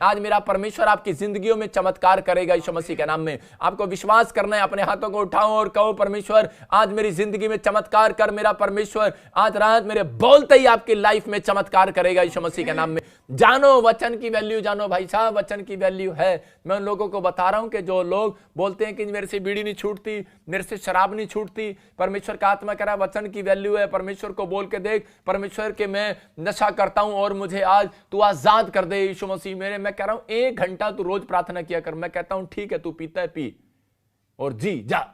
आज मेरा परमेश्वर आपकी जिंदगियों में चमत्कार करेगा यीशु मसीह के नाम में। आपको विश्वास करना है, अपने हाथों को उठाओ और कहो परमेश्वर आज मेरी जिंदगी में चमत्कार कर। मेरा परमेश्वर आज रात मेरे बोलते ही आपकी लाइफ में चमत्कार करेगा यीशु मसीह के नाम में। जानो वचन की वैल्यू, जानो भाई साहब वचन की वैल्यू है। मैं उन लोगों को बता रहा हूं कि जो लोग बोलते हैं कि मेरे से बीड़ी नहीं छूटती, मेरे से शराब नहीं छूटती, परमेश्वर का आत्मा कह रहा है वचन की वैल्यू है। परमेश्वर को बोल के देख परमेश्वर के मैं नशा करता हूं और मुझे आज तू आजाद कर दे यीशु मसीह मेरे। मैं कह रहा हूं 1 घंटा तू रोज प्रार्थना किया कर। मैं कहता हूं ठीक है तू पीता है पी और जी जा,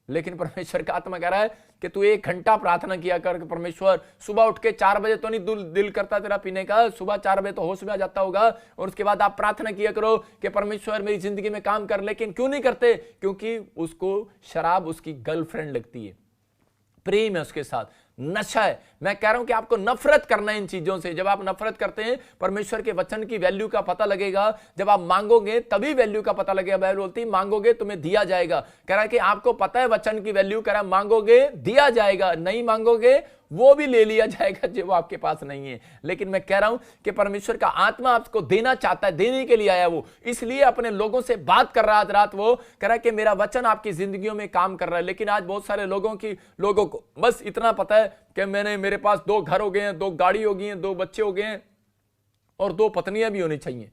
लेकिन परमेश्वर का आत्मा कह रहा है कि तू 1 घंटा प्रार्थना किया कर। परमेश्वर सुबह उठ के 4 बजे तो नहीं दिल करता तेरा पीने का, सुबह 4 बजे तो होश में आ जाता होगा और उसके बाद आप प्रार्थना किया करो कि परमेश्वर मेरी जिंदगी में काम कर। लेकिन क्यों नहीं करते? क्योंकि उसको शराब उसकी गर्लफ्रेंड लगती है, प्रेम है उसके साथ, नशा है। मैं कह रहा हूं कि आपको नफरत करना है इन चीजों से। जब आप नफरत करते हैं परमेश्वर के वचन की वैल्यू का पता लगेगा। जब आप मांगोगे तभी वैल्यू का पता लगेगा। बाइबल बोलती है मांगोगे तुम्हें दिया जाएगा। कह रहा है कि आपको पता है वचन की वैल्यू, कह रहा है मांगोगे दिया जाएगा, नहीं मांगोगे वो भी ले लिया जाएगा जो आपके पास नहीं है। लेकिन मैं कह रहा हूं कि परमेश्वर का आत्मा आपको देना चाहता है, देने के लिए आया वो, इसलिए अपने लोगों से बात कर रहा है रात। वो कह रहा है कि मेरा वचन आपकी जिंदगियों में काम कर रहा है। लेकिन आज बहुत सारे लोगों को बस इतना पता है कि मेरे पास 2 घर हो गए हैं, 2 गाड़ी हो गई हैं, 2 बच्चे हो गए हैं और 2 पत्नियां भी होनी चाहिए।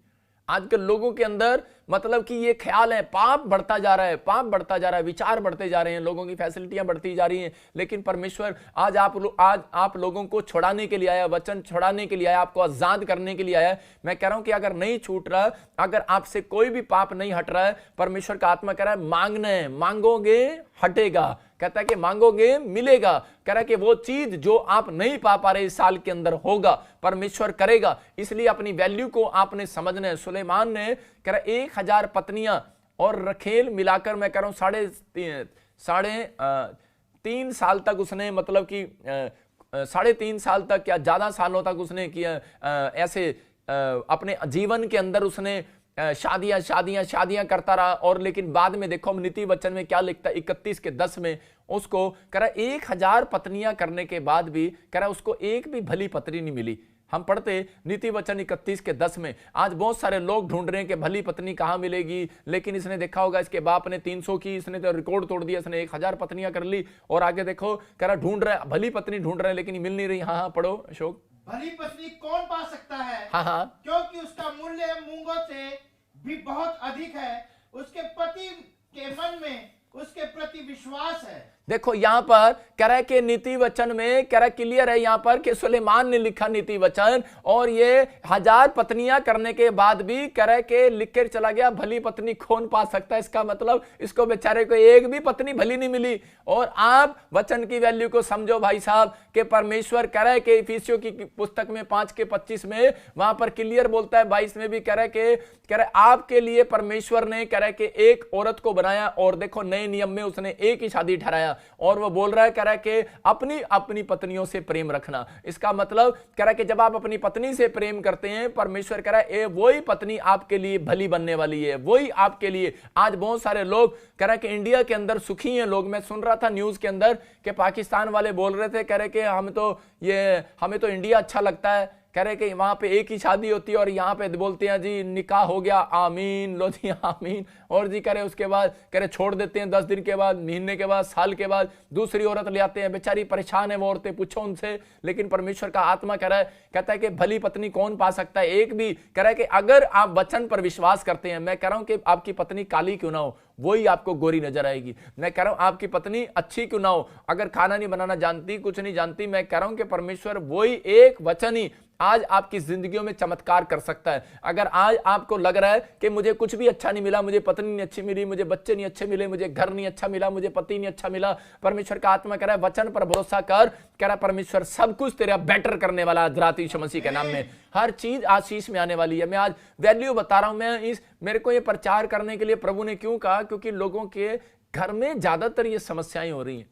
आजकल लोगों के अंदर मतलब कि ये ख्याल है, पाप बढ़ता जा रहा है, पाप बढ़ता जा रहा है, विचार बढ़ते जा रहे हैं, लोगों की फैसिलिटियां बढ़ती जा रही हैं। लेकिन परमेश्वर आज आप लोगों को छुड़ाने के लिए आया, वचन छुड़ाने के लिए आया, आपको आजाद करने के लिए आया। मैं कह रहा हूं कि अगर नहीं छूट रहा, अगर आपसे कोई भी पाप नहीं हट रहा है, परमेश्वर का आत्मा कह रहा है मांगना है, मांगोगे हटेगा। कहता है कि मांगोगे मिलेगा। कह रहा है कि वो चीज जो आप नहीं पा रहे इस साल के अंदर होगा, परमेश्वर करेगा। इसलिए अपनी वैल्यू को आपने समझना है। सुलेमान ने कह रहा 1000 पत्नियां और रखेल मिलाकर मैं कह रहा हूं 3.5 साल तक उसने मतलब कि 3.5 साल तक या ज्यादा सालों तक उसने किया ऐसे अपने जीवन के अंदर उसने शादियां करता रहा। और लेकिन बाद में देखो हम नीति वचन में क्या लिखता है 31:10 में, उसको कह रहा 1000 पत्नियां करने के बाद भी कह रहा उसको एक भी भली पत्नी नहीं मिली। हम पढ़ते नीति वचन 31:10 में। आज बहुत सारे लोग ढूंढ रहे हैं कि भली पत्नी कहां मिलेगी, लेकिन इसने देखा होगा इसके बाप ने 300 की, इसने तो रिकॉर्ड तोड़ दिया, इसने 1000 पत्नियां कर ली। और आगे देखो कह रहा ढूंढ रहा है, भली पत्नी ढूंढ रहे हैं लेकिन मिल नहीं रही। हाँ पढ़ो अशोक। भली पत्नी कौन पा सकता है? हाँ क्योंकि उसका मूल्य मूंगों से भी बहुत अधिक है, उसके पति के मन में उसके प्रति विश्वास है। देखो यहां पर कह रहा है कि नीति वचन में कह रहा क्लियर है यहां पर कि सुलेमान ने लिखा नीति वचन, और ये 1000 पत्नियां करने के बाद भी कह रहा है कि लिख कर चला गया भली पत्नी कौन पा सकता है। इसका मतलब इसको बेचारे को एक भी पत्नी भली नहीं मिली। और आप वचन की वैल्यू को समझो भाई साहब कि परमेश्वर कह रहा है कि इफिसियों की पुस्तक में 5:25 में वहां पर क्लियर बोलता है, 22 में भी कह रहा है कि कह रहा है आपके लिए परमेश्वर ने कह रहा है कि एक औरत को बनाया और देखो नए नियम में उसने एक ही शादी ठहराया। और वो बोल रहा है कह रहा है कि अपनी पत्नियों से प्रेम रखना। इसका मतलब कह रहा है कि जब आप अपनी पत्नी से प्रेम करते हैं, परमेश्वर कह रहा है वही पत्नी आपके लिए भली बनने वाली है, वही आपके लिए। आज बहुत सारे लोग कह रहा है कि इंडिया के अंदर सुखी हैं लोग। मैं सुन रहा था न्यूज के अंदर कि पाकिस्तान वाले बोल रहे थे, कह रहे कि हमें तो इंडिया अच्छा लगता है। कह रहे कि वहां पे एक ही शादी होती है और यहाँ पे बोलते हैं जी निकाह हो गया, आमीन, लो जी आमीन। और जी कह रहे उसके बाद कह रहे छोड़ देते हैं, 10 दिन के बाद, महीने के बाद, साल के बाद दूसरी औरत ले आते हैं। बेचारी परेशान है वो औरतें, पूछो उनसे। लेकिन परमेश्वर का आत्मा कह रहा है, कहता है कि भली पत्नी कौन पा सकता है, एक भी। कह रहा है कि अगर आप वचन पर विश्वास करते हैं, मैं कह रहा हूं कि आपकी पत्नी काली क्यों ना हो, वही आपको गोरी नजर आएगी। मैं कह रहा हूं आपकी पत्नी अच्छी क्यों ना हो, अगर खाना नहीं बनाना जानती, कुछ नहीं जानती, मैं कह रहा हूं कि परमेश्वर वही एक वचन ही आज आपकी जिंदगियों में चमत्कार कर सकता है। अगर आज आपको लग रहा है कि मुझे कुछ भी अच्छा नहीं मिला, मुझे पत्नी नहीं अच्छी मिली, मुझे बच्चे नहीं अच्छे मिले, मुझे घर नहीं अच्छा मिला, मुझे पति नहीं अच्छा मिला, परमेश्वर का आत्मा कह रहा है वचन पर भरोसा कर। कह रहा है परमेश्वर सब कुछ तेरा बेटर करने वाला है। यीशु मसीह के नाम में हर चीज आशीष में आने वाली है। मैं आज वैल्यू बता रहा हूं। मेरे को ये प्रचार करने के लिए प्रभु ने क्यों कहा, क्योंकि लोगों के घर में ज्यादातर ये समस्याएं हो रही हैं।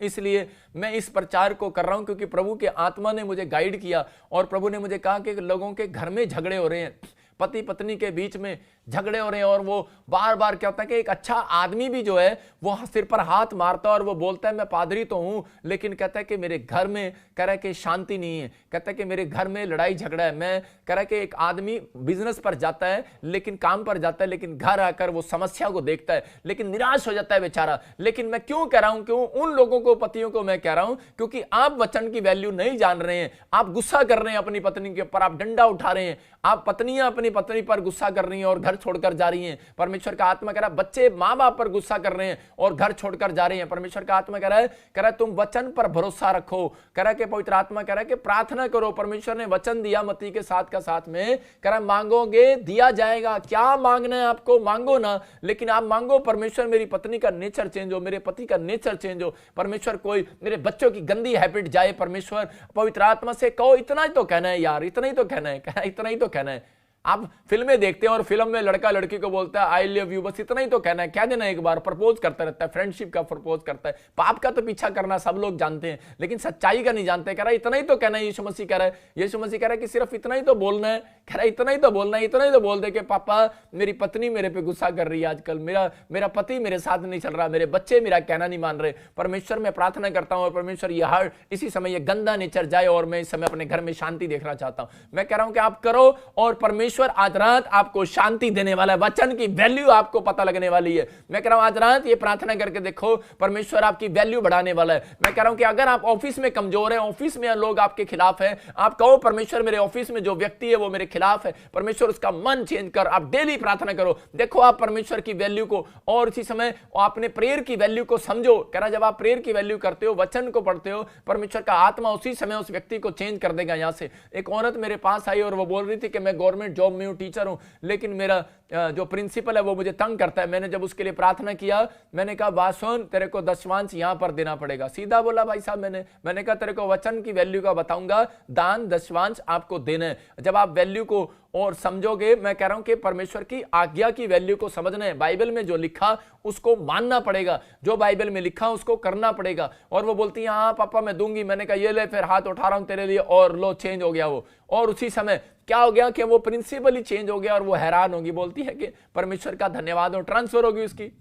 इसलिए मैं इस प्रचार को कर रहा हूं, क्योंकि प्रभु के आत्मा ने मुझे गाइड किया और प्रभु ने मुझे कहा कि लोगों के घर में झगड़े हो रहे हैं। पति पत्नी के बीच में झगड़े हो रहे हैं और वो बार बार क्या होता है कि एक अच्छा आदमी भी जो है वो सिर पर हाथ मारता है और वो बोलता है मैं पादरी तो हूं, लेकिन कहता है कि मेरे घर में कह रहा है कि शांति नहीं है, कहता है कि मेरे घर में लड़ाई झगड़ा है। मैं कह रहा है कि एक आदमी बिजनेस पर जाता है, लेकिन काम पर जाता है, लेकिन घर आकर वो समस्या को देखता है, लेकिन निराश हो जाता है बेचारा। लेकिन मैं क्यों कह रहा हूं, क्यों उन लोगों को, पतियों को मैं कह रहा हूं, क्योंकि आप वचन की वैल्यू नहीं जान रहे हैं। आप गुस्सा कर रहे हैं अपनी पत्नी के ऊपर, आप डंडा उठा रहे हैं, आप पत्नियां अपनी पत्नी पर गुस्सा कर रही हैं और घर छोड़कर जा रही हैं। परमेश्वर का आत्मा कह रहा है बच्चे मां बाप पर गुस्सा कर रहे हैं और घर छोड़कर जा रहे हैं। परमेश्वर का आत्मा कह रहा है तुम वचन पर भरोसा रखो। कह रहा है कि पवित्र आत्मा कह रहा है कि प्रार्थना करो। परमेश्वर ने वचन दिया मत्ती के 7 का 7 में, कह रहा है मांगोगे दिया जाएगा। क्या मांगना है आपको, मांगो ना, लेकिन आप मांगो परमेश्वर मेरी पत्नी का नेचर चेंज हो, मेरे पति का नेचर चेंज हो, परमेश्वर कोई मेरे बच्चों की गंदी हैबिट जाए। परमेश्वर पवित्र आत्मा से कहो इतना ही तो कहना है यार, इतना ही तो कहना है, इतना ही तो कहना है। आप फिल्में देखते हैं और फिल्म में लड़का लड़की को बोलता है आई लव यू, बस इतना ही तो कहना है, कह देना एक बार। प्रपोज करता रहता है, फ्रेंडशिप का प्रपोज करता है। पाप का तो पीछा करना सब लोग जानते हैं, लेकिन सच्चाई का नहीं जानते। कह रहा है इतना ही तो कहना है। यीशु मसीह कह रहा है, यीशु मसीह कह रहा है कि सिर्फ इतना ही तो बोलना है। कह रहा है इतना ही तो बोलना है, इतना ही तो बोल दे कि पापा मेरी पत्नी मेरे पे गुस्सा कर रही है आजकल, मेरा पति मेरे साथ नहीं चल रहा, मेरे बच्चे मेरा कहना नहीं मान रहे। परमेश्वर मैं प्रार्थना करता हूं और परमेश्वर ये हर इसी समय ये गंदा नेचर जाए और मैं इस समय अपने घर में शांति देखना चाहता हूं। मैं कह रहा हूं कि आप करो और परमेश्वर आज रात आपको शांति देने वाला है। वचन की वैल्यू आपको पता लगने वाली है। मैं कह रहा हूं आज रात ये प्रार्थना करके देखो, परमेश्वर आपकी वैल्यू बढ़ाने वाला है। मैं कह रहा हूं कि अगर आप ऑफिस में कमजोर हैं, ऑफिस में लोग आपके खिलाफ हैं, आप कहो परमेश्वर मेरे ऑफिस में जो व्यक्ति है वो मेरे खिलाफ है, परमेश्वर उसका मन चेंज कर। आप डेली प्रार्थना करो, देखो आप परमेश्वर की वैल्यू को, और इसी समय आपने प्रेयर की वैल्यू को समझो। कह रहा जब आप प्रेयर की वैल्यू करते हो, वचन को पढ़ते हो, परमेश्वर का आत्मा उसी समय उस व्यक्ति को चेंज कर देगा। यहां से एक औरत मेरे पास आई और वो बोल रही थी कि मैं गवर्नमेंट जॉब में हूं, टीचर हूं, लेकिन मेरा जो प्रिंसिपल है वो मुझे तंग करता है। मैंने जब उसके लिए प्रार्थना किया, मैंने कहा बात सुन, तेरे को दशमांश यहां पर देना पड़ेगा। सीधा बोला भाई साहब, मैंने कहा तेरे को वचन की वैल्यू का बताऊंगा, दान दशमांश आपको देना है। जब आप वैल्यू को और समझोगे, मैं कह रहा हूं कि परमेश्वर की आज्ञा की वैल्यू को समझना है। बाइबल में जो लिखा उसको मानना पड़ेगा, जो बाइबल में लिखा उसको करना पड़ेगा। और वो बोलती है हाँ पापा मैं दूंगी। मैंने कहा ये ले, फिर हाथ उठा रहा हूं तेरे लिए, और लो चेंज हो गया वो। और उसी समय क्या हो गया कि वो प्रिंसिपल ही चेंज हो गया और वो हैरान होगी, बोलती है कि परमेश्वर का धन्यवाद, और ट्रांसफर होगी उसकी।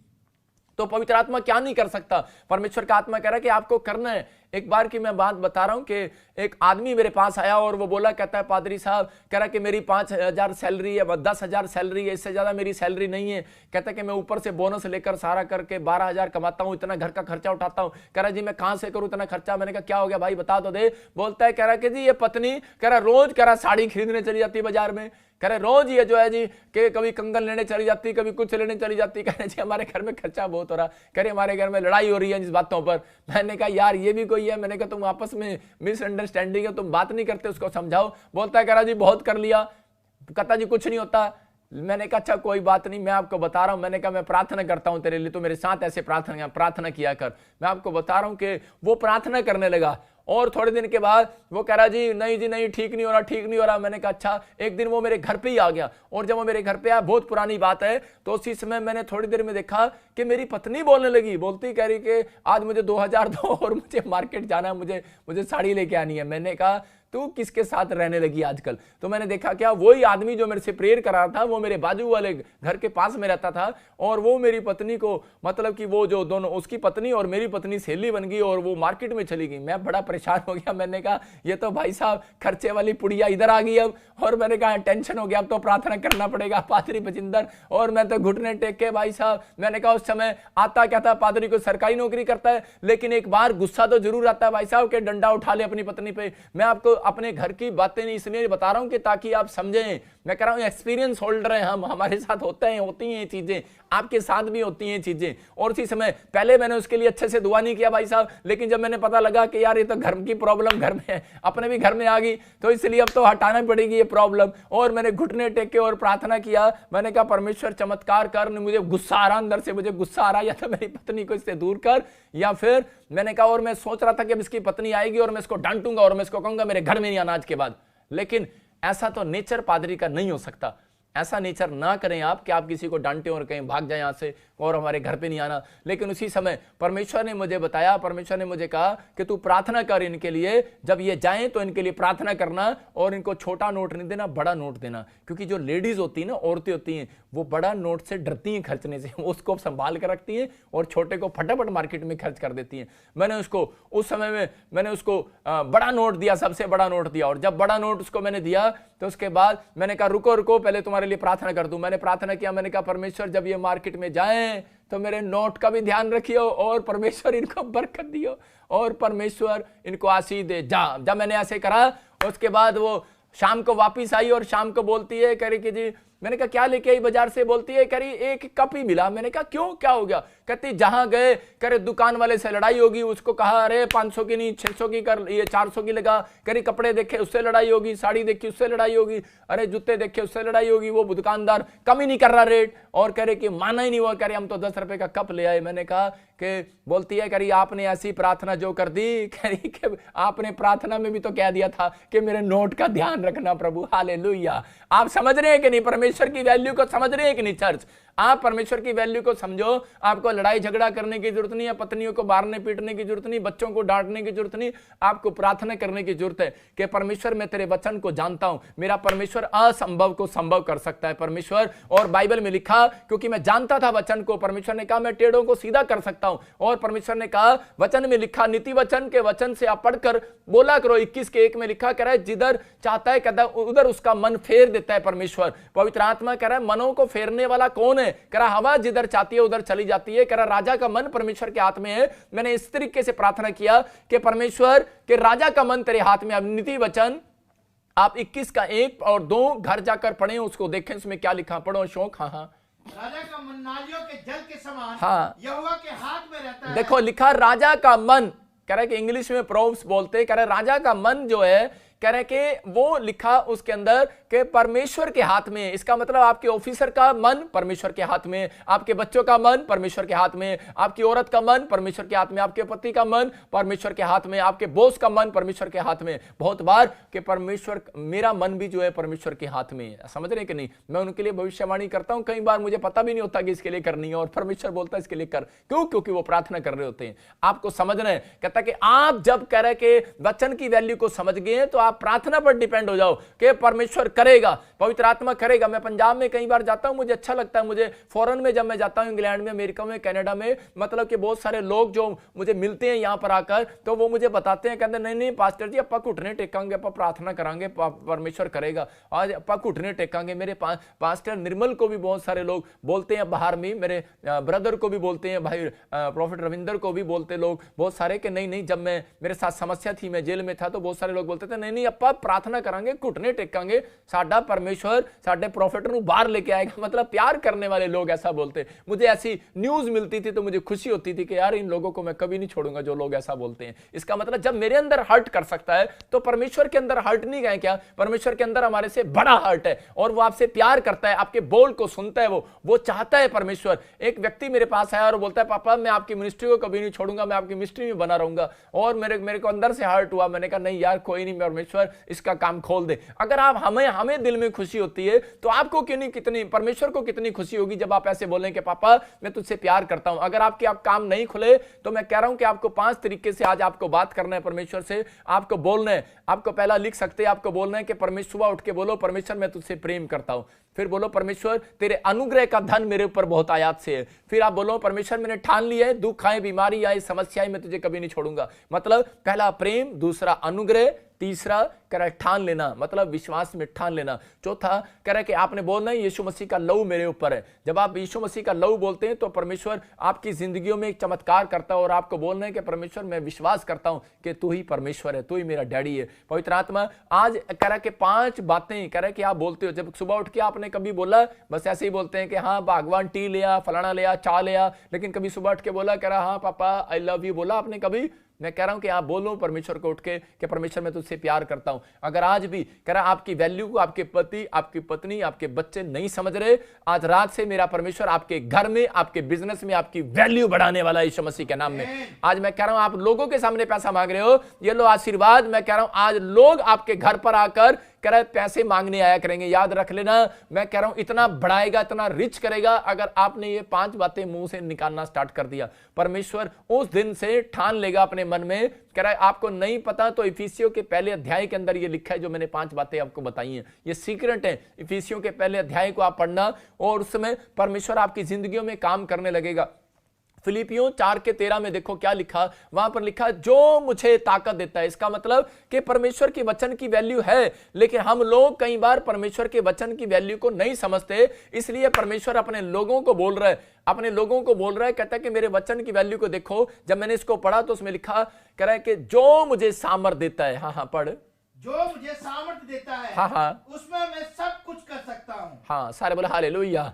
तो पवित्र आत्मा क्या नहीं कर सकता, परमेश्वर का आत्मा कह रहा है कि आपको करना है। एक बार की मैं बात बता रहा हूं कि एक आदमी मेरे पास आया और वो बोला, कहता है पादरी साहब, कह रहा कि मेरी 5,000 सैलरी है, 10,000 सैलरी है, इससे ज्यादा मेरी सैलरी नहीं है। कहता है कि मैं ऊपर से बोनस लेकर सारा करके 12,000 कमाता हूं, इतना घर का खर्चा उठाता हूं। कह रहा जी मैं कहां से करूं इतना खर्चा। मैंने कहा क्या हो गया भाई बता तो दे। बोलता है, कह रहा कि जी ये पत्नी, कह रहा रोज, कह रहा साड़ी खरीदने चली जाती है बाजार में, कह रहे रोज ये जो है जी कि कभी कंगन लेने चली जाती, कभी कुछ लेने चली जाती। कह रहे जी हमारे घर में खर्चा बहुत हो रहा, कह रहे हमारे घर में लड़ाई हो रही है इस बातों पर। मैंने कहा यार ये भी कोई है। मैंने कहा तुम आपस में मिसअंडरस्टैंडिंग है, तुम बात नहीं करते, उसको समझाओ। बोलता है कह रहा जी बहुत कर लिया, कहता जी कुछ नहीं होता। मैंने कहा अच्छा कोई बात नहीं, मैं आपको बता रहा हूं। मैंने कहा मैं प्रार्थना करता हूं तेरे लिए, तो मेरे साथ ऐसे प्रार्थना किया कर। मैं आपको बता रहा हूं कि वो प्रार्थना करने लगा और थोड़े दिन के बाद वो कह रहा जी नहीं ठीक नहीं हो रहा, ठीक नहीं हो रहा। मैंने कहा अच्छा। एक दिन वो मेरे घर पे ही आ गया, और जब वो मेरे घर पे आया, बहुत पुरानी बात है, तो उसी समय मैंने थोड़ी देर में देखा कि मेरी पत्नी बोलने लगी, बोलती कह रही कि आज मुझे 2,000 दो और मुझे मार्केट जाना है, मुझे साड़ी लेके आनी है। मैंने कहा तू किसके साथ रहने लगी आजकल। तो मैंने देखा क्या, वही आदमी जो मेरे से प्रेयर कर रहा था, वो मेरे बाजू वाले घर के पास में रहता था, और वो मेरी पत्नी को, मतलब कि वो जो दोनों, उसकी पत्नी और मेरी पत्नी सहेली बन गई और वो मार्केट में चली गई। मैं बड़ा परेशान हो गया। मैंने कहा ये तो भाई साहब खर्चे वाली पुड़िया इधर आ गई अब। और मैंने कहा टेंशन हो गया, अब तो प्रार्थना करना पड़ेगा पादरी बजिंदर। और मैं तो घुटने टेक के भाई साहब, मैंने कहा उस समय आता क्या था, पादरी को सरकारी नौकरी करता है, लेकिन एक बार गुस्सा तो जरूर आता है भाई साहब के डंडा उठा ले अपनी पत्नी पे। मैं आपको अपने घर की बातें नहीं इसलिए बता रहा हूं कि ताकि आप समझें। मैं कह रहा हूं एक्सपीरियंस होल्डर हैं हम, हमारे साथ होती हैं ये चीजें, आपके साथ भी होती हैं चीजें। और उसी समय पहले मैंने उसके लिए अच्छे से दुआ नहीं किया भाई साहब, लेकिन जब मैंने पता लगा कि यार ये तो घर की प्रॉब्लम घर में है, अपने भी घर में आ गई, तो इसलिए अब तो हटाना पड़ेगी ये प्रॉब्लम। और मैंने घुटने टेक के और प्रार्थना किया। मैंने कहा परमेश्वर चमत्कार कर, मुझे गुस्सा आ रहा, अंदर से मुझे गुस्सा आ रहा, या तो मेरी पत्नी को इससे दूर कर, या फिर मैंने कहा, और मैं सोच रहा था कि अब इसकी पत्नी आएगी और मैं इसको डांटूंगा और मैं इसको कहूंगा मेरे घर में नहीं आना आज के बाद। लेकिन ऐसा तो नेचर पादरी का नहीं हो सकता। ऐसा नेचर ना करें आप कि आप किसी को डांटे और कहीं भाग जाए यहां से और हमारे घर पे नहीं आना। लेकिन उसी समय परमेश्वर ने मुझे बताया, परमेश्वर ने मुझे कहा कि तू प्रार्थना कर इनके लिए, जब ये जाएं तो इनके लिए प्रार्थना करना और इनको छोटा नोट नहीं देना, बड़ा नोट देना। क्योंकि जो लेडीज होती है ना, औरतें होती हैं, वो बड़ा नोट से डरती हैं खर्चने से, उसको संभाल कर रखती हैं और छोटे को फटाफट मार्केट में खर्च कर देती हैं। मैंने उसको उस समय में मैंने उसको बड़ा नोट दिया, सबसे बड़ा नोट दिया। और जब बड़ा नोट उसको मैंने दिया तो उसके बाद मैंने कहा रुको रुको, पहले तुम्हारे लिए प्रार्थना कर दूं। मैंने प्रार्थना किया, मैंने कहा परमेश्वर जब ये मार्केट में जाएं तो मेरे नोट का भी ध्यान रखियो और परमेश्वर इनको बरकत दियो और परमेश्वर इनको आशीष दे। जब मैंने ऐसे करा, उसके बाद वो शाम को वापिस आई और शाम को बोलती है, कह रही कि जी, मैंने कहा क्या लेके आई बाजार से? बोलती है कह रही एक कप ही मिला। मैंने कहा क्यों, क्या हो गया? कहती जहां गए करे दुकान वाले से लड़ाई होगी, उसको कहा अरे 500 की नहीं 600 की कर, ये 400 की लगा। करी कपड़े देखे उससे लड़ाई होगी, साड़ी देखी उससे लड़ाई होगी, अरे जूते देखे उससे लड़ाई होगी, वो दुकानदार कम ही नहीं कर रहा रेट और कह रहे कि माना ही नहीं हुआ, कह रहे हम तो 10 रुपए का कप ले आए। मैंने कहा कि बोलती है करी आपने ऐसी प्रार्थना जो कर दी, कह रही कि आपने प्रार्थना में भी तो कह दिया था कि मेरे नोट का ध्यान रखना प्रभु। हालेलुया। आप समझ रहे हैं कि नहीं? परमेश्वर की वैल्यू को समझ रहे हैं कि नहीं चर्च? आप परमेश्वर की वैल्यू को समझो। आपको लड़ाई झगड़ा करने की जरूरत नहीं है, पत्नियों को मारने पीटने की जरूरत नहीं, बच्चों को डांटने की जरूरत नहीं। आपको प्रार्थना करने की जरूरत है कि परमेश्वर मैं तेरे वचन को जानता हूं, मेरा परमेश्वर असंभव को संभव कर सकता है परमेश्वर। और बाइबल में लिखा, क्योंकि मैं जानता था वचन को, परमेश्वर ने कहा मैं टेढ़ों को सीधा कर सकता हूं। और परमेश्वर ने कहा वचन में लिखा, नीति वचन के वचन से आप पढ़कर बोला करो। 21:1 में लिखा कह रहा है जिधर चाहता है कहता उधर उसका मन फेर देता है परमेश्वर। पवित्र आत्मा कह रहा है मनों को फेरने वाला कौन है? कह रहा हवा जिधर चाहती है उधर चली जाती है। कह रहा राजा का मन परमेश्वर के हाथ में है। मैंने इस तरीके से प्रार्थना किया कि परमेश्वर के राजा का मन तेरे हाथ में। अब नीति वचन आप 21:1 और 2 घर जाकर पढ़ें, उसको देखें उसमें क्या लिखा। पढ़ो शौक। हाँ हाँ। राजा का मन नालियों के जल के समान हाँ। यहोवा के हाथ में रहता है। देखो लिखा राजा का मन, कह रहा है कि इंग्लिश में प्रोव्स बोलते, कह रहा है राजा का मन जो है, कह रहे कि वो लिखा उसके अंदर कि परमेश्वर के हाथ में। इसका मतलब आपके ऑफिसर का मन परमेश्वर के हाथ में, आपके बच्चों का मन परमेश्वर के हाथ में, आपकी औरत का मन परमेश्वर के हाथ में, आपके पति का मन परमेश्वर के हाथ में, आपके बॉस का मन परमेश्वर के हाथ में। बहुत बार कि परमेश्वर, मेरा मन भी जो है परमेश्वर के हाथ में है। समझ रहे कि नहीं? मैं उनके लिए भविष्यवाणी करता हूं, कई बार मुझे पता भी नहीं होता कि इसके लिए करनी है और परमेश्वर बोलता है इसके लिए कर। क्यों? क्योंकि वो प्रार्थना कर रहे होते हैं। आपको समझना है। कहता कि आप जब कह रहे कि वचन की वैल्यू को समझ गए तो आप प्रार्थना पर डिपेंड हो जाओ कि परमेश्वर करेगा, पवित्र आत्मा करेगा। मैं पंजाब में कई बार जाता हूं, मुझे अच्छा लगता है। मुझे फॉरेन में जब मैं जाता हूं, इंग्लैंड में, अमेरिका में, कनाडा में, मतलब कि बहुत सारे लोग जो मुझे मिलते हैं यहां पर आकर, तो वो मुझे बताते हैं, कहते नहीं नहीं पास्टर जी अपा घुटने टेकांगे, अपा प्रार्थना करांगे, परमेश्वर करेगा, आज अपा घुटने टेकांगे। मेरे पास्टर निर्मल को भी बहुत सारे लोग बोलते हैं बाहर में, मेरे ब्रदर को भी बोलते हैं, भाई प्रॉफिट रविंदर को भी बोलते लोग बहुत सारे कि नहीं नहीं, जब मैं मेरे साथ समस्या थी, मैं जेल में था, तो बहुत सारे लोग बोलते थे नहीं नहीं अपा प्रार्थना करांगे, घुटने टेकांगे, साडा परमेश्वर साडे प्रॉफिट नूं बाहर लेके आएगा। मतलब प्यार करने वाले लोग ऐसा बोलते। मुझे ऐसी न्यूज मिलती थी तो मुझे खुशी होती थी कि यार इन लोगों को मैं कभी नहीं छोड़ूंगा जो लोग ऐसा बोलते हैं। इसका मतलब जब मेरे अंदर हर्ट कर सकता है तो परमेश्वर के अंदर हर्ट नहीं गए क्या? परमेश्वर के अंदर हमारे से बड़ा हर्ट है और वो आपसे प्यार करता है, आपके बोल को सुनता है, वो चाहता है परमेश्वर। एक व्यक्ति मेरे पास आया और बोलता है पापा मैं आपकी मिनिस्ट्री को कभी नहीं छोड़ूंगा, मैं आपकी मिनिस्ट्री में बना रहूंगा। और मेरे को अंदर से हर्ट हुआ। मैंने कहा नहीं यार कोई नहीं, परमेश्वर इसका काम खोल दे। अगर आप हमें दिल में खुशी होती है तो आपको क्यों नहीं, कितनी परमेश्वर को कितनी खुशी होगी जब आप ऐसे बोलें कि पापा मैं तुझसे प्यार करता हूं। अगर आपके आप काम नहीं खुले तो मैं कह रहा हूं कि आपको 5 तरीके से आज आपको बात करना है परमेश्वर से। आपको बोलना है, आपको पहला लिख सकते हैं, आपको बोलना है कि परमेश्वर, सुबह उठ के बोलो परमेश्वर मैं तुझसे प्रेम करता हूं। फिर बोलो परमेश्वर तेरे अनुग्रह का धन मेरे ऊपर बहुत आयात से है। फिर आप बोलो परमेश्वर मैंने ठान लिया है, दुख आए, बीमारी आए, समस्याएं, मैं तुझे कभी नहीं छोड़ूंगा। मतलब पहला प्रेम, दूसरा अनुग्रह, तीसरा कह रहा है ठान लेना, मतलब विश्वास में ठान लेना। चौथा कह रहा है कि आपने बोलना है यीशु मसीह का लहू मेरे ऊपर है। जब आप यीशु मसीह का लहू बोलते हैं तो परमेश्वर आपकी जिंदगियों में एक चमत्कार करता है और आपको बोलना है कि परमेश्वर मैं विश्वास करता हूं कि तू ही परमेश्वर है, तू ही मेरा डैडी है। पवित्र आत्मा आज कह रहा है कि 5 बातें कह रहा है कि आप बोलते हो। जब सुबह उठ के आपने कभी बोला, बस ऐसे ही बोलते हैं कि हाँ भगवान टी लिया, फलाना लिया, चा लिया, लेकिन कभी सुबह उठ के बोला कह रहा हाँ पापा आई लव यू बोला आपने कभी? मैं कह रहा हूं कि आप बोलो परमेश्वर को उठ के कि परमेश्वर मैं तुझसे प्यार करता हूं। अगर आज भी कह रहा आपकी वैल्यू को आपके पति, आपकी पत्नी, आपके बच्चे नहीं समझ रहे, आज रात से मेरा परमेश्वर आपके घर में, आपके बिजनेस में आपकी वैल्यू बढ़ाने वाला है यीशु मसीह के नाम में। आज मैं कह रहा हूं आप लोगों के सामने पैसा मांग रहे हो, ये लो आशीर्वाद। मैं कह रहा हूं आज लोग आपके घर पर आकर कह रहा है पैसे मांगने आया करेंगे। याद रख लेना, मैं कह रहा हूं इतना बढ़ाएगा, इतना रिच करेगा अगर आपने ये 5 बातें मुंह से निकालना स्टार्ट कर दिया। परमेश्वर उस दिन से ठान लेगा अपने मन में। कह रहा है आपको नहीं पता तो इफिसियों के पहले अध्याय के अंदर ये लिखा है, जो मैंने 5 बातें आपको बताई हैं, ये सीक्रेट है। इफिसियों के पहले अध्याय को आप पढ़ना और उस समय परमेश्वर आपकी जिंदगियों में काम करने लगेगा। फिलिपियों 4:13 में देखो क्या लिखा, वहां पर लिखा जो मुझे ताकत देता है। इसका मतलब कि परमेश्वर के वचन की वैल्यू है, लेकिन हम लोग कई बार परमेश्वर के वचन की वैल्यू को नहीं समझते। इसलिए परमेश्वर अपने लोगों को बोल रहा है, कहता है कि मेरे वचन की वैल्यू को देखो। जब मैंने इसको पढ़ा तो उसमें लिखा, कह रहा है कि जो मुझे सामर्थ देता है, हाँ पढ़, जो मुझे सामर्थ्य देता है, हाँ उसमें मैं सब कुछ कर सकता हूँ। हाँ, सारे बोले हालेलुया।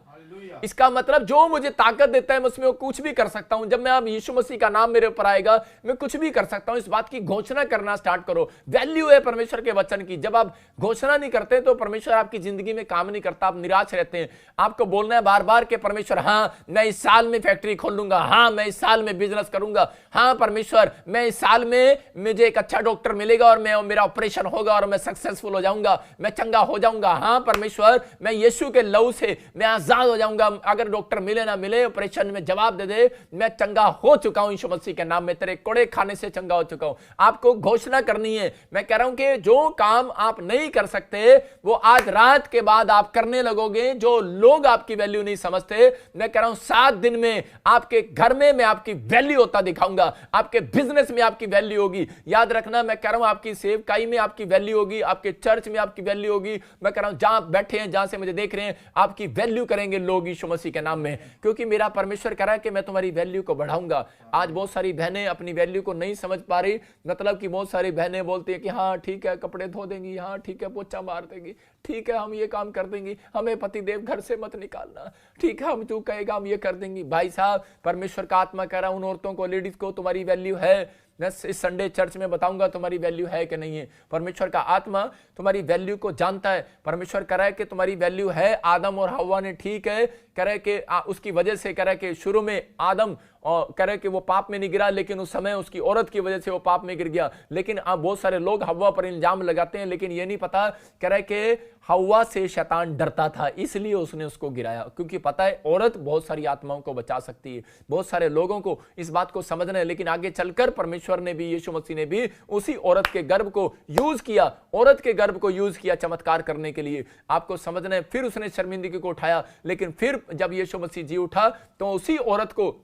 इसका मतलब जो मुझे ताकत देता है मैं उसमें कुछ भी कर सकता हूं। जब मैं अब यीशु मसीह का नाम मेरे ऊपर आएगा, मैं कुछ भी कर सकता हूं। इस बात की घोषणा करना स्टार्ट करो। वैल्यू है परमेश्वर के वचन की। जब आप घोषणा नहीं करते तो परमेश्वर आपकी जिंदगी में काम नहीं करता, आप निराश रहते हैं। आपको बोलना है बार बार कि परमेश्वर हाँ मैं इस साल में फैक्ट्री खोल लूंगा, हाँ मैं इस साल में बिजनेस करूंगा, हाँ परमेश्वर मैं इस साल में मुझे एक अच्छा डॉक्टर मिलेगा और मेरा ऑपरेशन होगा और मैं सक्सेसफुल हो जाऊंगा, मैं चंगा हो जाऊंगा, हाँ परमेश्वर मैं यीशु के लहू से मैं आजाद हो जाऊंगा। अगर डॉक्टर मिले ना मिले, ऑपरेशन में जवाब दे दे, मैं चंगा हो चुका हूं यीशु मसीह के नाम में, तेरे कोड़े खाने से चंगा हो चुका हूं। आपको घोषणा करनी है। मैं कह रहा हूं कि जो काम आप नहीं कर सकते वो आज रात के बाद आप करने लगोगे। जो लोग आपकी वैल्यू नहीं समझते, मैं कह रहा हूं 7 दिन में आपके घर में मैं आपकी वैल्यू होता दिखाऊंगा, आपके बिजनेस में आपकी वैल्यू होगी। याद रखना, मैं कह रहा हूं आपकी सेवकाई में आपकी वैल्यू होगी, आपके चर्च में आपकी वैल्यू होगी। मैं कह रहा हूं जहां बैठे हैं, जहां से मुझे देख रहे हैं, आपकी वैल्यू करेंगे लोग यीशु मसीह के नाम में, क्योंकि मेरा परमेश्वर कह रहा है कि मैं तुम्हारी वैल्यू को बढ़ाऊंगा। आज बहुत सारी बहनें अपनी वैल्यू को नहीं समझ पा रही। मतलब कि बहुत सारी बहनें बोलती है कि हाँ ठीक है कपड़े धो देंगी, हाँ ठीक है पोछा मार देंगी, ठीक है हम ये काम कर देंगी, हमें पति देव घर से मत निकालना, ठीक है हम तू कहेगा हम ये कर देंगी। भाई साहब, परमेश्वर का आत्मा कह रहा है उन औरतों को, लेडीज को, तुम्हारी वैल्यू है। मैं इस संडे चर्च में बताऊंगा तुम्हारी वैल्यू है कि नहीं है। परमेश्वर का आत्मा तुम्हारी वैल्यू को जानता है। परमेश्वर कह रहा है कि तुम्हारी वैल्यू है। आदम और हव्वा ने ठीक है कह रहा है कि उसकी वजह से कह रहा है कि शुरू में आदम और कह रहे कि वो पाप में नहीं गिरा, लेकिन उस समय उसकी औरत की वजह से वो पाप में गिर गया। लेकिन अब बहुत सारे लोग हव्वा पर इल्जाम लगाते हैं, लेकिन ये नहीं पता कह रहे कि हव्वा से शैतान डरता था, इसलिए उसने उसको गिराया, क्योंकि पता है औरत बहुत सारी आत्माओं को बचा सकती है। बहुत सारे लोगों को इस बात को समझना है। लेकिन आगे चलकर परमेश्वर ने भी, यीशु मसीह ने भी उसी औरत के गर्भ को यूज किया, औरत के गर्भ को यूज किया चमत्कार करने के लिए। आपको समझना है। फिर उसने शर्मिंदगी को उठाया, लेकिन फिर जब यीशु मसीह जी उठा तो उसी औरत को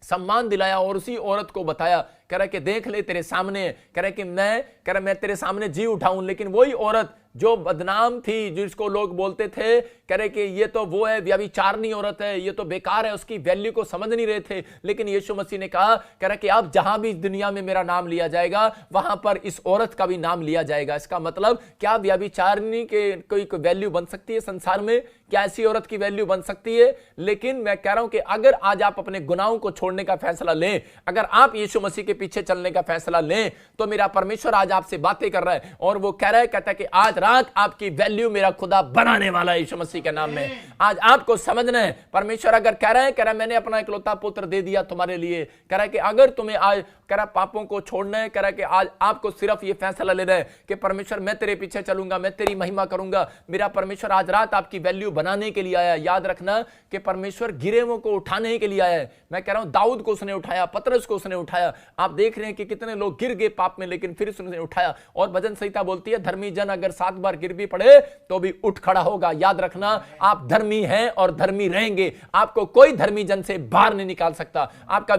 सम्मान दिलाया और उसी औरत को बताया, कह रहा कि देख ले तेरे सामने, कह रहा कि मैं तेरे सामने जी उठाऊं। लेकिन वही औरत जो बदनाम थी, जिसको लोग बोलते थे कह रहे कि ये तो वो है व्यभिचारिणी औरत है, ये तो बेकार है, उसकी वैल्यू को समझ नहीं रहे थे। लेकिन यीशु मसीह ने कहा, कह रहा कि अब जहां भी दुनिया में मेरा नाम लिया जाएगा वहां पर इस औरत का भी नाम लिया जाएगा। इसका मतलब क्या व्यभिचारिणी के कोई वैल्यू बन सकती है संसार में? क्या ऐसी औरत की वैल्यू बन सकती है? लेकिन मैं कह रहा हूं कि अगर आज आप अपने गुनाहों को छोड़ने का फैसला लें, अगर आप यीशु मसीह के पीछे चलने का फैसला लें, तो मेरा परमेश्वर आज आपसे बातें कर रहा है और वो कह रहा है, कहता है कि आज रात आपकी वैल्यू मेरा खुदा बनाने वाला है यीशु मसीह के नाम में। आज आपको समझना है, परमेश्वर अगर कह रहा है मैंने अपना इकलौता पुत्र दे दिया तुम्हारे लिए, कह रहा है कि अगर तुम्हें आज कह रहा पापों को छोड़ना है, कह रहा है कि आज आपको सिर्फ ये फैसला लेना है कि परमेश्वर मैं तेरे पीछे चलूंगा, मैं तेरी महिमा करूंगा। मेरा परमेश्वर आज रात आपकी वैल्यू बनाने के लिए आया। याद रखना कि परमेश्वर गिरेवों को उठाने के लिए आया है। मैं कह रहा हूं दाऊद को उसने उठाया, पतरस को उसने उठाया। आप देख रहे हैं कि कितने लोग गिर गए पाप में, लेकिन फिर उसने उठाया। और भजन संहिता बोलती है धर्मी जन अगर 7 बार गिर भी पड़े तो भी उठ खड़ा होगा। याद रखना, आप धर्मी हैं और धर्मी रहेंगे। आपको कोई धर्मी जन से बाहर नहीं निकाल सकता। आपका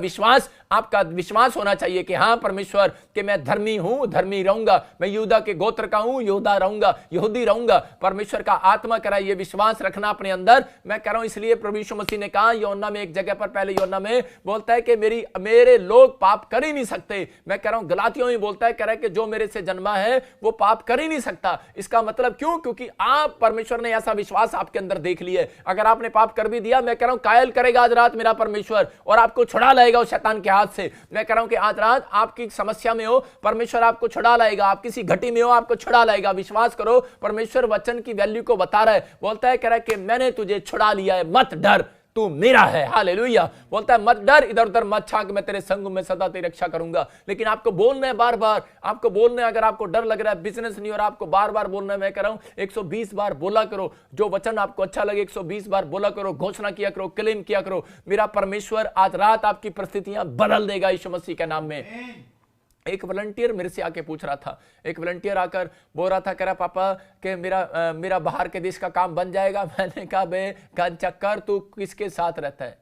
विश्वास होना चाहिए कि हां परमेश्वर कि मैं धर्मी हूं, धर्मी रहूंगा, मैं यहूदा के गोत्र का हूं, यहूदा रहूंगा, यहूदी रहूंगा। परमेश्वर का आत्मा करा ये विश्वास रखना अपने अंदर। मैं कह रहा हूं इसलिए प्रभु यीशु मसीह ने कहा यूहन्ना में एक जगह पर, पहले यूहन्ना में बोलता है कि मेरे लोग पाप कर ही नहीं सकते। मैं कह रहा हूं गलातियों में बोलता है, कह रहा है कि जो मेरे से जन्मा है वो पाप कर ही नहीं सकता। इसका मतलब क्यों? क्योंकि आप परमेश्वर ने ऐसा विश्वास आपके अंदर देख लिया है। अगर आपने पाप कर भी दिया, मैं कह रहा हूं कायल करेगा आज रात मेरा परमेश्वर और आपको छुड़ा लाएगा उस शैतान के हाथ से। मैं कह रहा हूं कि आज रात आपकी समस्या में हो, परमेश्वर आपको छुड़ा लाएगा। आप किसी घटी में हो, आपको छुड़ा लाएगा। विश्वास करो, परमेश्वर वचन की वैल्यू को बता रहा है। बोलता है, कह रहा है कि मैंने तुझे छुड़ा लिया है, मत डर, तू मेरा है। हालेलुया। बोलता है मत डर, इधर उधर मत छाक, मैं तेरे संग में सदा तेरी रक्षा करूंगा। लेकिन आपको बोलना है बार बार, आपको बोलना है। अगर आपको डर लग रहा है, बिजनेस नहीं हो रहा, आपको बार बार बोलना है। मैं कह रहा हूं 120 बार बोला करो, जो वचन आपको अच्छा लगे 120 बार बोला करो, घोषणा किया करो, क्लेम किया करो। मेरा परमेश्वर आज रात आपकी परिस्थितियां बदल देगा यीशु मसीह के नाम में। एक वॉलंटियर मेरे से आके पूछ रहा था, एक वॉलंटियर आकर बोल रहा था, कह रहा पापा कि मेरा बाहर के देश का काम बन जाएगा। मैंने कहा बे चक्कर, तू किसके साथ रहता है?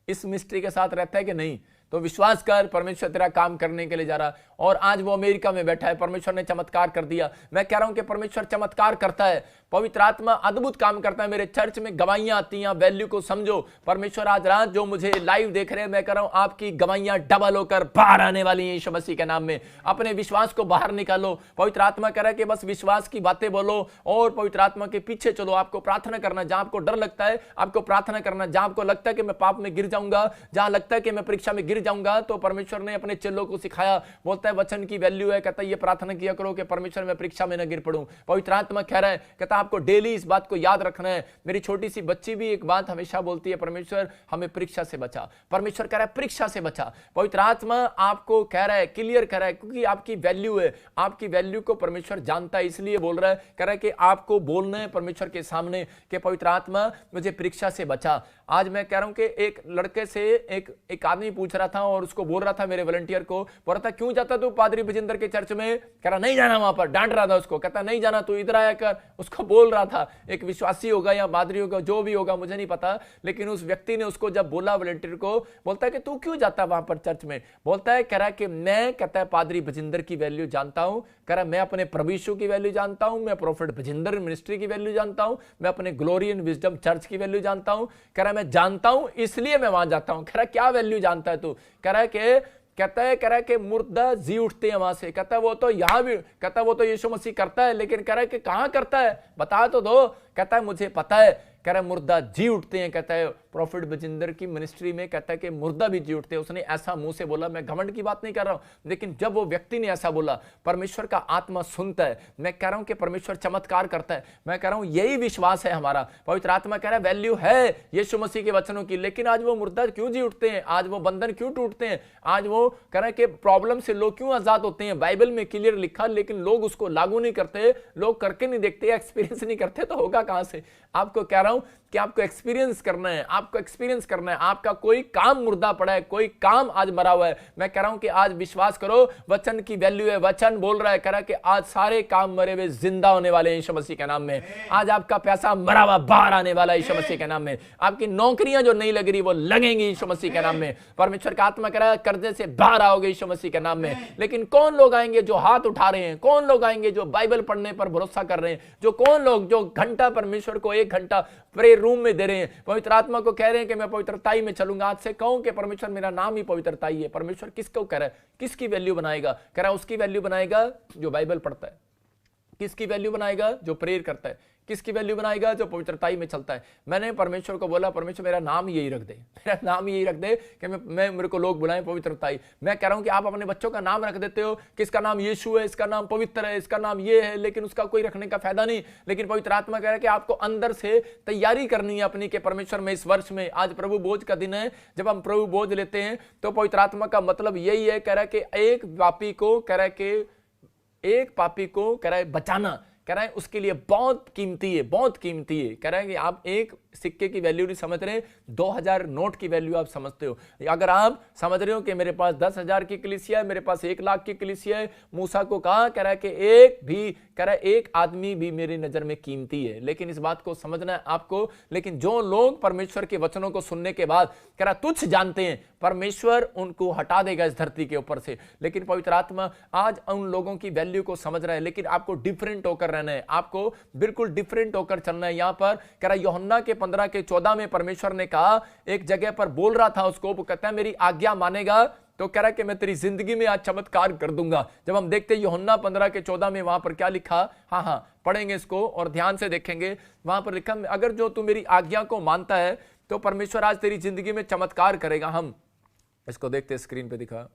इस मिस्ट्री के साथ रहता है कि नहीं? तो विश्वास कर, परमेश्वर तेरा काम करने के लिए जा रहा। और आज वो अमेरिका में बैठा है, परमेश्वर ने चमत्कार कर दिया। मैं कह रहा हूं कि परमेश्वर चमत्कार करता है, पवित्र आत्मा अद्भुत काम करता है। मेरे चर्च में गवाहियां आती हैं, वैल्यू को समझो। परमेश्वर आज रात जो मुझे लाइव देख रहे हैं, मैं कह रहा हूं आपकी गवाहियां डबल होकर बाहर आने वाली हैं यीशु मसीह के नाम में। अपने विश्वास को बाहर निकालो। पवित्र आत्मा कह रहा है कि बस विश्वास की बातें बोलो और पवित्र आत्मा के पीछे चलो। आपको प्रार्थना करना, जहां आपको डर लगता है आपको प्रार्थना करना। जहां आपको लगता है कि मैं पाप में गिर जाऊंगा, जहां लगता है कि मैं परीक्षा में गिर जाऊंगा, तो परमेश्वर ने अपने चेलों को सिखाया। बोलता है वचन की वैल्यू है, कहता है ये प्रार्थना किया करो कि परमेश्वर मैं परीक्षा में न गिर पड़ूं। पवित्र आत्मा कह रहा है, कहता है आपको डेली इस बात को याद रखना है। मेरी छोटी सी बच्ची भी एक बात हमेशा बोलती है, परमेश्वर हमें परीक्षा से बचा। परमेश्वर कह रहा है परीक्षा से बचा। पवित्र आत्मा आपको कह रहा है, क्लियर कह रहा है, क्योंकि आपकी वैल्यू है। आपकी वैल्यू को परमेश्वर जानता है, इसलिए बोल रहा है, कह रहा है कि आपको बोलना है परमेश्वर के सामने कि पवित्र आत्मा मुझे परीक्षा से बचा। आज मैं कह रहा हूं कि एक लड़के से एक आदमी पूछ रहा था और उसको बोल रहा था, मेरे वॉलंटियर को बोल रहा था, क्यों जाता तू पादरी बजिंदर के चर्च में? कह रहा नहीं जाना वहां पर। डांट रहा था उसको, कहता नहीं जाना, तू इधर आया कर। उसको बोल रहा था, एक विश्वासी होगा या पादरी होगा, जो भी होगा मुझे नहीं पता, लेकिन उस व्यक्ति ने उसको जब बोला वॉलंटियर को, बोलता है कि तू क्यों जाता वहां पर चर्च में? बोलता है, कह रहा है कि मैं, कहता है पादरी बजिंदर की वैल्यू जानता हूं। कह रहा मैं अपने प्रभु यीशु की वैल्यू जानता हूं, मैं प्रोफेट बजिंदर मिनिस्ट्री की वैल्यू जानता हूं, मैं अपने ग्लोरी एंड विजडम चर्च की वैल्यू जानता हूं। कह रहा मैं जानता हूं इसलिए मैं वहां जाता हूं। कह रहा क्या वैल्यू जानता है तू? कह रहा है कि कह रहा है कि मुर्दा जी उठते हैं वहां से। कहता है वो तो यहां भी, कहता है वो तो यीशु मसीह करता है, लेकिन कह रहा है कि कहां करता है, बता तो दो। कहता है मुझे पता है। कह रहा है मुर्दा जी उठते हैं। कहता है प्रॉफिट बजिंदर की मिनिस्ट्री में कहता है कि मुर्दा भी जी उठते हैं। उसने ऐसा मुंह से बोला, मैं घमंड की बात नहीं कर रहा हूं, लेकिन जब वो व्यक्ति ने ऐसा बोला, परमेश्वर का आत्मा सुनता है। मैं कह रहा हूं कि परमेश्वर चमत्कार करता है। मैं कह रहा हूं यही विश्वास है हमारा। पवित्र आत्मा कह रहा है वैल्यू है यीशु मसीह के वचनों की, लेकिन आज वो मुर्दा क्यों जी उठते हैं? आज वो बंधन क्यों टूटते हैं? आज वो कह रहे हैं कि प्रॉब्लम से लोग क्यों आजाद होते हैं? बाइबल में क्लियर लिखा, लेकिन लोग उसको लागू नहीं करते, लोग करके नहीं देखते, एक्सपीरियंस नहीं करते, तो होगा कहां से? आपको कह रहा हूं कि आपको एक्सपीरियंस करना है, आपको एक्सपीरियंस करना है। आपका कोई काम मुर्दा पड़ा है, कोई काम आज मरा हुआ है। मैं कह रहा हूं कि आज विश्वास करो, वचन की वैल्यू है। वचन बोल रहा है, कह रहा है कि आज सारे काम मरे हुए जिंदा होने वाले हैं यीशु मसीह के नाम में। आज आपका पैसा मरा हुआ बाहर आने वाला है यीशु मसीह के नाम में। आपकी नौकरियां जो नहीं लग रही वो लगेंगी यीशु मसीह के नाम में। परमेश्वर का आत्मा कह रहा है कर्जे से बाहर आओगे यीशु मसीह के नाम में। लेकिन कौन लोग आएंगे जो हाथ उठा रहे हैं? कौन लोग आएंगे जो बाइबल पढ़ने पर भरोसा कर रहे हैं? जो कौन लोग जो घंटा परमेश्वर को 1 घंटा प्रेयर रूम में दे रहे हैं, पवित्र आत्मा को कह रहे हैं कि मैं पवित्रताई में चलूंगा। आज से कहूं कि परमेश्वर मेरा नाम ही पवित्रताई है। परमेश्वर किसको कह रहा है? किसकी वैल्यू बनाएगा? कह रहा है उसकी वैल्यू बनाएगा जो बाइबल पढ़ता है। किसकी वैल्यू बनाएगा? जो प्रेयर करता है। किसकी वैल्यू बनाएगा? जो पवित्रताई में चलता है। मैंने परमेश्वर को बोला, परमेश्वर मेरा नाम यही रख दे, मेरा नाम यही रख दे कि मैं मेरे को लोग बुलाएं पवित्रताई। मैं कह रहा हूं कि आप अपने बच्चों का नाम रख देते हो, किसका नाम यीशु है, इसका नाम पवित्र है, इसका नाम ये है, लेकिन उसका कोई रखने का फायदा नहीं। लेकिन पवित्र आत्मा कह रहा है कि आपको अंदर से तैयारी करनी है अपनी कि परमेश्वर में इस वर्ष में, आज प्रभु बोझ का दिन है, जब हम प्रभु बोझ लेते हैं तो पवित्र आत्मा का मतलब यही है, कह रहा है कि एक पापी को, कह रहा है कि एक पापी को, कह रहा है बचाना, कह रहा है उसके लिए बहुत कीमती है, बहुत कीमती है। कह रहा है कि आप एक सिक्के की वैल्यू नहीं समझ रहे, 2000 नोट की वैल्यू आप समझते हो। अगर आप समझ रहे हो कि मेरे पास 10,000 की कलीसिया है, मेरे पास 1 लाख की कलीसिया है, मूसा को कहा, कह रहा है कि एक भी, कह रहा है एक आदमी भी मेरी नजर में कीमती है। लेकिन इस बात को समझना है आपको। लेकिन जो लोग परमेश्वर के वचनों को सुनने के बाद कह रहा तुच्छ जानते हैं, परमेश्वर उनको हटा देगा इस धरती के ऊपर से। लेकिन पवित्र आत्मा आज उन लोगों की वैल्यू को समझ रहा है। लेकिन आपको डिफरेंट होकर रहना है, आपको बिल्कुल डिफरेंट होकर चलना है। यहां पर कह रहा यूहन्ना के 15 के 14 में परमेश्वर ने कहा, एक जगह पर बोल रहा था उसको, वो कहता है मेरी आज्ञा मानेगा तो कह रहा है कि मैं तेरी जिंदगी में आज चमत्कार कर दूंगा। जब हम देखते हैं यूहन्ना 15 के 14 में, वहां पर क्या लिखा, हाँ पढ़ेंगे इसको और ध्यान से देखेंगे। वहां पर लिखा, अगर जो तू मेरी आज्ञा को मानता है तो परमेश्वर आज तेरी जिंदगी में चमत्कार करेगा। हम इसको देखते, स्क्रीन पे दिखा,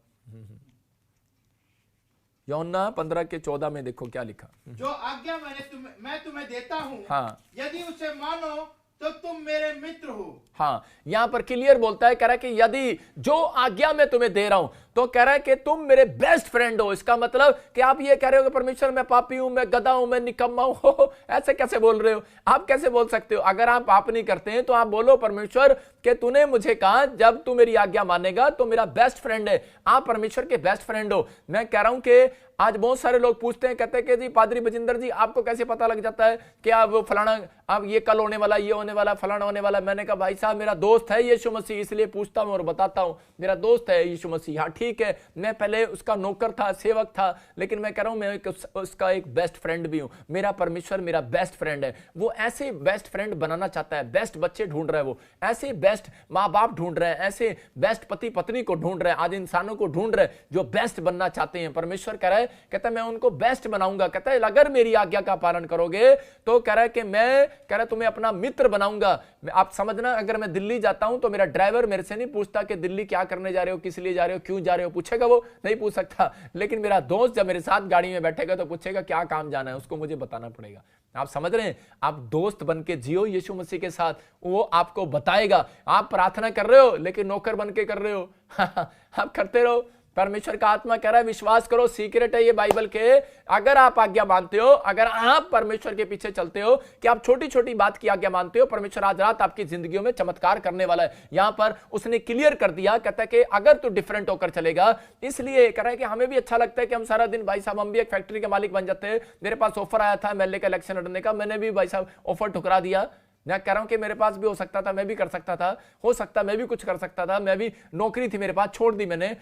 यूहन्ना 15 के 14 में देखो क्या लिखा। जो आज्ञा मैं तुम्हें देता हूँ, हाँ, यदि उसे मानो तो तुम मेरे मित्र हो। हाँ, यहां पर क्लियर बोलता है, कह रहा है कि यदि जो आज्ञा मैं तुम्हें दे रहा हूं, तो कह रहा है कि तुम मेरे बेस्ट फ्रेंड हो। इसका मतलब कि आप ये कह रहे हो कि परमेश्वर मैं पापी हूं, मैं गधा हूं, मैं निकम्मा हूं, ऐसे कैसे बोल रहे हो? आप कैसे बोल सकते हो? अगर आप पाप नहीं करते हैं तो आप बोलो परमेश्वर कि तूने मुझे कहा जब तू मेरी आज्ञा मानेगा तो मेरा बेस्ट फ्रेंड है। आप परमेश्वर के बेस्ट फ्रेंड हो। मैं कह रहा हूं कि आज बहुत सारे लोग पूछते हैं, कहते हैं कि जी पादरी बजिंदर जी आपको कैसे पता लग जाता है कि आप वो फलाना, आप ये कल होने वाला, ये होने वाला, फलाना होने वाला। मैंने कहा भाई साहब मेरा दोस्त है यीशु मसीह, इसलिए पूछता हूं और बताता हूं। मेरा दोस्त है यीशु मसीह। हाँ ठीक है, मैं पहले उसका नौकर था, सेवक था, लेकिन मैं कह रहा हूं मैं उसका एक बेस्ट फ्रेंड भी हूं। मेरा परमेश्वर मेरा बेस्ट फ्रेंड है। वो ऐसे बेस्ट फ्रेंड बनाना चाहता है। बेस्ट बच्चे ढूंढ रहा है, वो ऐसे बेस्ट माँ बाप ढूंढ रहे हैं, ऐसे बेस्ट पति पत्नी को ढूंढ रहे हैं, आज इंसानों को ढूंढ रहे हैं जो बेस्ट बनना चाहते हैं। परमेश्वर कह रहा है, कहता है मैं उनको बेस्ट बनाऊंगा। कहता है अगर मेरी आज्ञा का पालन करोगे तो कह रहा है कि मैं कह रहा है तुम्हें अपना मित्र बनाऊंगा। आप समझना, अगर मैं दिल्ली जाता हूं तो मेरा ड्राइवर मेरे से नहीं पूछता कि दिल्ली क्या करने जा रहे हो, किस लिए जा रहे हो, क्यों जा रहे हो, पूछेगा? वो नहीं पूछ सकता। लेकिन मेरा दोस्त जब मेरे साथ गाड़ी में बैठेगा तो पूछेगा क्या काम जाना है, उसको मुझे बताना पड़ेगा। आप समझ रहे हैं? आप दोस्त बन के जियो यीशु मसीह के साथ, वो आपको बताएगा। आप प्रार्थना कर रहे हो लेकिन नौकर बन के कर रहे हो। आप करते रहो। परमेश्वर का आत्मा कह रहा है विश्वास करो, सीक्रेट है ये बाइबल के। अगर आप आज्ञा मानते हो, अगर आप परमेश्वर के पीछे चलते हो, कि आप छोटी छोटी बात की आज्ञा मानते हो, परमेश्वर आज रात आपकी जिंदगियों में चमत्कार करने वाला है। यहां पर उसने क्लियर कर दिया, कहता है कि अगर तू डिफरेंट होकर चलेगा। इसलिए कह रहा है कि हमें भी अच्छा लगता है कि हम सारा दिन, भाई साहब हम भी एक फैक्ट्री के मालिक बन जाते हैं। मेरे पास ऑफर आया था एमएलए का इलेक्शन लड़ने का, मैंने भी भाई साहब ऑफर ठुकरा दिया। मैं कह रहा हूं कि मेरे पास भी हो सकता था, मैं भी कर सकता था, हो सकता मैं भी कुछ कर सकता था, मैं भी नौकरी थी मेरे पास, छोड़ दी मैंने,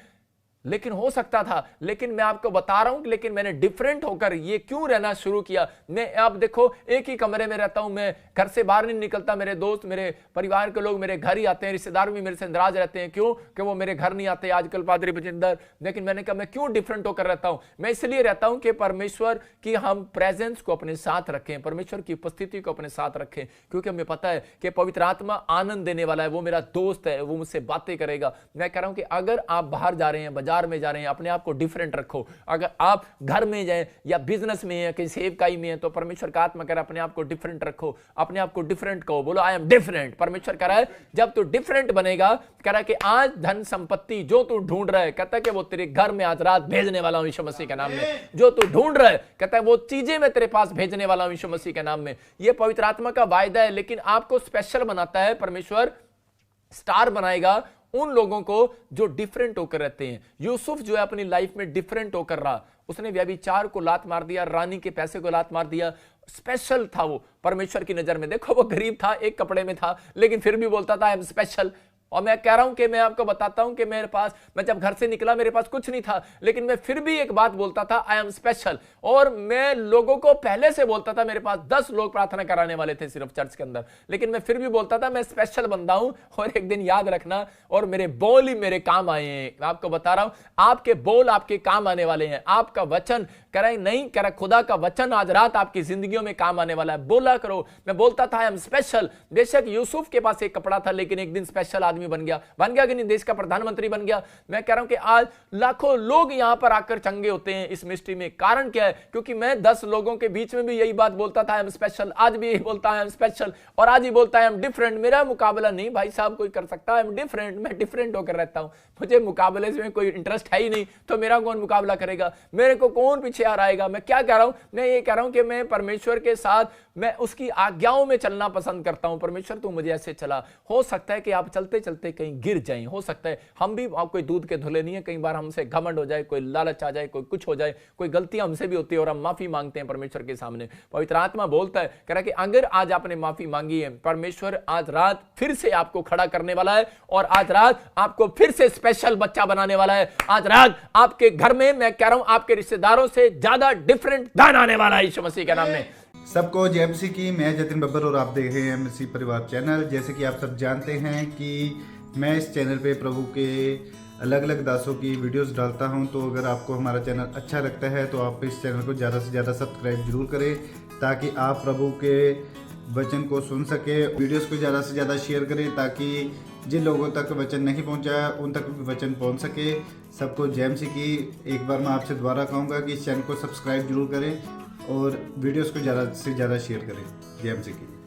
लेकिन हो सकता था। लेकिन मैं आपको बता रहा हूं कि लेकिन मैंने डिफरेंट होकर ये क्यों रहना शुरू किया। मैं आप देखो एक ही कमरे में रहता हूं, मैं घर से बाहर नहीं निकलता। मेरे दोस्त, मेरे परिवार के लोग मेरे घर ही आते हैं, रिश्तेदार भी मेरे से नाराज रहते हैं, क्यों कि वो मेरे घर नहीं आते आजकल पादरी बजिंदर। लेकिन मैंने कहा मैं क्यों डिफरेंट होकर रहता हूं? मैं इसलिए रहता हूं कि परमेश्वर की हम प्रेजेंस को अपने साथ रखें, परमेश्वर की उपस्थिति को अपने साथ रखें, क्योंकि हमें पता है कि पवित्र आत्मा आनंद देने वाला है। वो मेरा दोस्त है, वो मुझसे बातें करेगा। मैं कह रहा हूं कि अगर आप बाहर जा रहे हैं, बाजार में जा रहे हैं, अपने आप को डिफरेंट रखो। अगर आप घर में जाए या बिजनेस में है, कहीं सेवकाई में है, तो परमेश्वर का आत्मा कह रहा है अपने आप को डिफरेंट रखो, अपने आप को डिफरेंट कहो, बोलो आई एम डिफरेंट। परमेश्वर कह रहा है जब तू डिफरेंट बनेगा, कह रहा है कि आज धन संपत्ति जो तू ढूंढ रहा है, कहता है कि वो तेरे घर में आज रात भेजने वाला हूं यीशु मसीह के नाम में। जो तू ढूंढ रहा है, कहता है वो चीजें मैं तेरे पास भेजने वाला हूं यीशु मसीह के नाम में। ये पवित्र आत्मा का वायदा है। लेकिन आपको स्पेशल बनाता है परमेश्वर, स्टार बनाएगा उन लोगों को जो डिफरेंट होकर रहते हैं। यूसुफ जो है अपनी लाइफ में डिफरेंट होकर रहा। उसने व्यभिचार को लात मार दिया, रानी के पैसे को लात मार दिया। स्पेशल था वो परमेश्वर की नजर में। देखो वो गरीब था, एक कपड़े में था, लेकिन फिर भी बोलता था आई एम स्पेशल। और मैं कह रहा हूं कि मैं आपको बताता हूं कि मेरे पास, मैं जब घर से निकला मेरे पास कुछ नहीं था, लेकिन मैं फिर भी एक बात बोलता था आई एम स्पेशल। और मैं लोगों को पहले से बोलता था, मेरे पास 10 लोग प्रार्थना कराने वाले थे सिर्फ चर्च के अंदर, लेकिन मैं फिर भी बोलता था मैं स्पेशल बंदा हूं। और एक दिन याद रखना, और मेरे बोल ही मेरे काम आए हैं। मैं आपको बता रहा हूं आपके बोल आपके काम आने वाले हैं। आपका वचन कह रहा नहीं, कह रहा खुदा का वचन आज रात आपकी जिंदगियों में काम आने वाला है। बोला करो। मैं बोलता था आई एम स्पेशल। बेशक यूसुफ के पास एक कपड़ा था, लेकिन एक दिन स्पेशल आदमी बन गया कि नहीं, देश का प्रधानमंत्री बन गया। मैं कह रहा हूं कि आज लाखों लोग यहां पर आकर चंगे होते हैं इस मिस्ट्री में। कारण क्या है? क्योंकि मैं 10 लोगों के बीच में भी यही बात बोलता था आई एम स्पेशल। आज भी यही बोलता आई एम स्पेशल, और आज ही बोलता है आई एम डिफरेंट। मेरा मुकाबला नहीं भाई साहब कोई कर सकता। आई एम डिफरेंट, मैं डिफरेंट होकर रहता हूं। मुझे मुकाबले में कोई इंटरेस्ट है ही नहीं, तो मेरा कौन मुकाबला करेगा? मेरे को कौन पीछे आ रहेगा? मैं क्या कह रहा हूं? मैं ये कह रहा हूं कि मैं परमेश्वर के साथ, मैं उसकी आज्ञाओं में चलना पसंद करता हूं। परमेश्वर तू मुझे ऐसे चला। हो सकता है कि आप चलते चलते कहीं गिर जाएं, हो सकता है हम भी, आप कोई दूध के धुले नहीं है, कई बार हमसे घमंड हो जाए, कोई लालच आ जाए, कोई कुछ हो जाए, कोई गलतियां हमसे भी होती है और हम माफी मांगते हैं परमेश्वर के सामने। पवित्र आत्मा बोलता है, कह रहा है कि अगर आज आपने माफी मांगी है, परमेश्वर आज रात फिर से आपको खड़ा करने वाला है, और आज रात आपको फिर से स्पेशल बच्चा बनाने वाला है। आज रात आपके घर में, मैं कह रहा हूं आपके रिश्तेदारों से ज्यादा डिफरेंट दान आने वाला है यीशु मसीह के नाम में। सबको जय मसीह की। मैं जतिन बब्बर और आप देख रहे हैं मसीह परिवार चैनल। जैसे कि आप सब जानते हैं कि मैं इस चैनल पे प्रभु के अलग अलग दासों की वीडियोस डालता हूं, तो अगर आपको हमारा चैनल अच्छा लगता है तो आप इस चैनल को ज़्यादा से ज़्यादा सब्सक्राइब जरूर करें, ताकि आप प्रभु के वचन को सुन सके। वीडियोस को ज़्यादा से ज़्यादा शेयर करें, ताकि जिन लोगों तक वचन नहीं पहुंचा उन तक भी वचन पहुंच सके। सबको जय मसीह की। एक बार मैं आपसे दोबारा कहूँगा कि इस चैनल को सब्सक्राइब जरूर करें और वीडियोस को ज़्यादा से ज़्यादा शेयर करें। जय मसीह की।